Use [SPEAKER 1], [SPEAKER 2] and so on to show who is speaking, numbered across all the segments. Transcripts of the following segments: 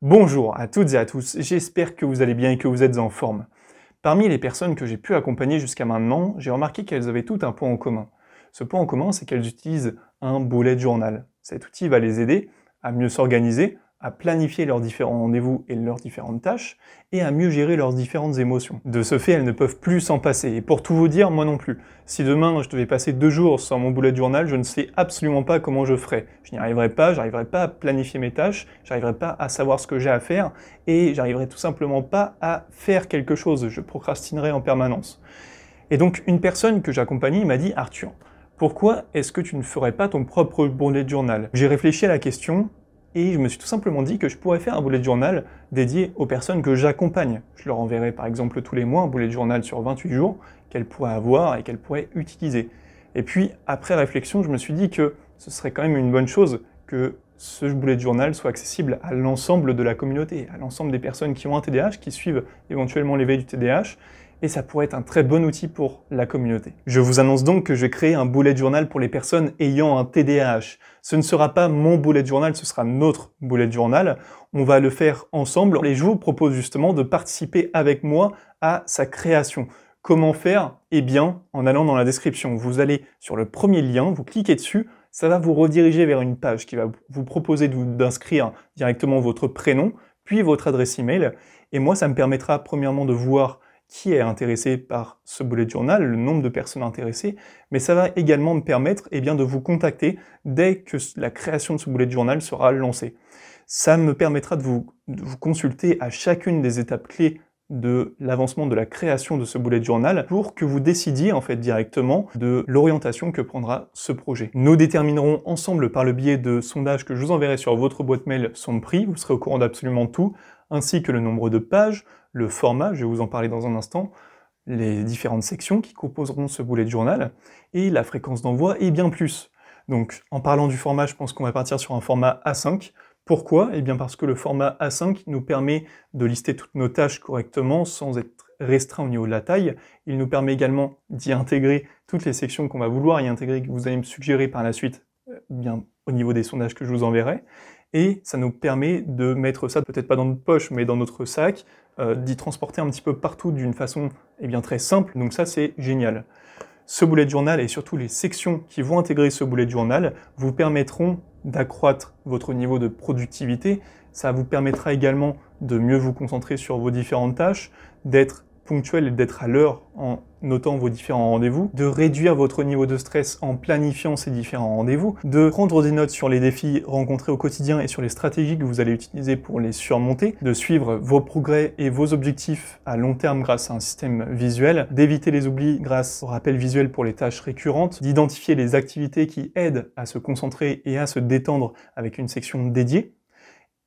[SPEAKER 1] Bonjour à toutes et à tous, j'espère que vous allez bien et que vous êtes en forme. Parmi les personnes que j'ai pu accompagner jusqu'à maintenant, j'ai remarqué qu'elles avaient tout un point en commun. Ce point en commun, c'est qu'elles utilisent un bullet journal. Cet outil va les aider à mieux s'organiser, à planifier leurs différents rendez-vous et leurs différentes tâches, et à mieux gérer leurs différentes émotions. De ce fait, elles ne peuvent plus s'en passer, et pour tout vous dire, moi non plus. Si demain je devais passer 2 jours sans mon bullet journal, je ne sais absolument pas comment je ferais. Je n'y arriverais pas, j'arriverais pas à planifier mes tâches, j'arriverais pas à savoir ce que j'ai à faire, et j'arriverais tout simplement pas à faire quelque chose, je procrastinerais en permanence. Et donc une personne que j'accompagnais m'a dit « Arthur, pourquoi est-ce que tu ne ferais pas ton propre bullet journal ?» J'ai réfléchi à la question, et je me suis tout simplement dit que je pourrais faire un bullet journal dédié aux personnes que j'accompagne. Je leur enverrai par exemple tous les mois un bullet journal sur 28 jours qu'elles pourraient avoir et qu'elles pourraient utiliser. Et puis, après réflexion, je me suis dit que ce serait quand même une bonne chose que ce bullet journal soit accessible à l'ensemble de la communauté, à l'ensemble des personnes qui ont un TDAH, qui suivent éventuellement l'éveil du TDAH, et ça pourrait être un très bon outil pour la communauté. Je vous annonce donc que je vais créer un bullet journal pour les personnes ayant un TDAH. Ce ne sera pas mon bullet journal, ce sera notre bullet journal. On va le faire ensemble et je vous propose justement de participer avec moi à sa création. Comment faire? Eh bien, en allant dans la description. Vous allez sur le premier lien, vous cliquez dessus, ça va vous rediriger vers une page qui va vous proposer d'inscrire directement votre prénom, puis votre adresse email. Et moi, ça me permettra premièrement de voir qui est intéressé par ce bullet journal, le nombre de personnes intéressées, mais ça va également me permettre de vous contacter dès que la création de ce bullet journal sera lancée. Ça me permettra de vous consulter à chacune des étapes clés de l'avancement de la création de ce bullet journal pour que vous décidiez en fait directement de l'orientation que prendra ce projet. Nous déterminerons ensemble par le biais de sondages que je vous enverrai sur votre boîte mail son prix, vous serez au courant d'absolument tout, ainsi que le nombre de pages, le format, je vais vous en parler dans un instant, les différentes sections qui composeront ce bullet journal, et la fréquence d'envoi et bien plus. Donc en parlant du format, je pense qu'on va partir sur un format A5. Pourquoi? Eh bien parce que le format A5 nous permet de lister toutes nos tâches correctement sans être restreint au niveau de la taille. Il nous permet également d'y intégrer toutes les sections qu'on va vouloir y intégrer, que vous allez me suggérer par la suite, bien au niveau des sondages que je vous enverrai. Et ça nous permet de mettre ça, peut-être pas dans notre poche, mais dans notre sac, d'y transporter un petit peu partout d'une façon très simple, donc ça c'est génial. Ce bullet journal et surtout les sections qui vont intégrer ce bullet journal vous permettront d'accroître votre niveau de productivité, ça vous permettra également de mieux vous concentrer sur vos différentes tâches, d'être ponctuel et d'être à l'heure en notant vos différents rendez-vous, de réduire votre niveau de stress en planifiant ces différents rendez-vous, de prendre des notes sur les défis rencontrés au quotidien et sur les stratégies que vous allez utiliser pour les surmonter, de suivre vos progrès et vos objectifs à long terme grâce à un système visuel, d'éviter les oublis grâce au rappel visuel pour les tâches récurrentes, d'identifier les activités qui aident à se concentrer et à se détendre avec une section dédiée,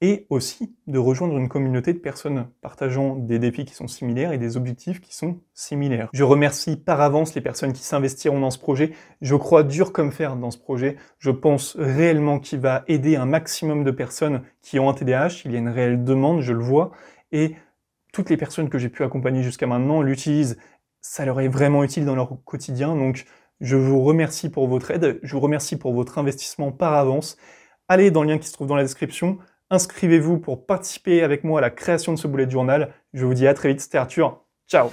[SPEAKER 1] et aussi de rejoindre une communauté de personnes partageant des défis qui sont similaires et des objectifs qui sont similaires. Je remercie par avance les personnes qui s'investiront dans ce projet. Je crois dur comme fer dans ce projet. Je pense réellement qu'il va aider un maximum de personnes qui ont un TDAH. Il y a une réelle demande, je le vois, et toutes les personnes que j'ai pu accompagner jusqu'à maintenant l'utilisent. Ça leur est vraiment utile dans leur quotidien, donc je vous remercie pour votre aide, je vous remercie pour votre investissement par avance. Allez dans le lien qui se trouve dans la description, inscrivez-vous pour participer avec moi à la création de ce bullet journal. Je vous dis à très vite, c'était Arthur. Ciao!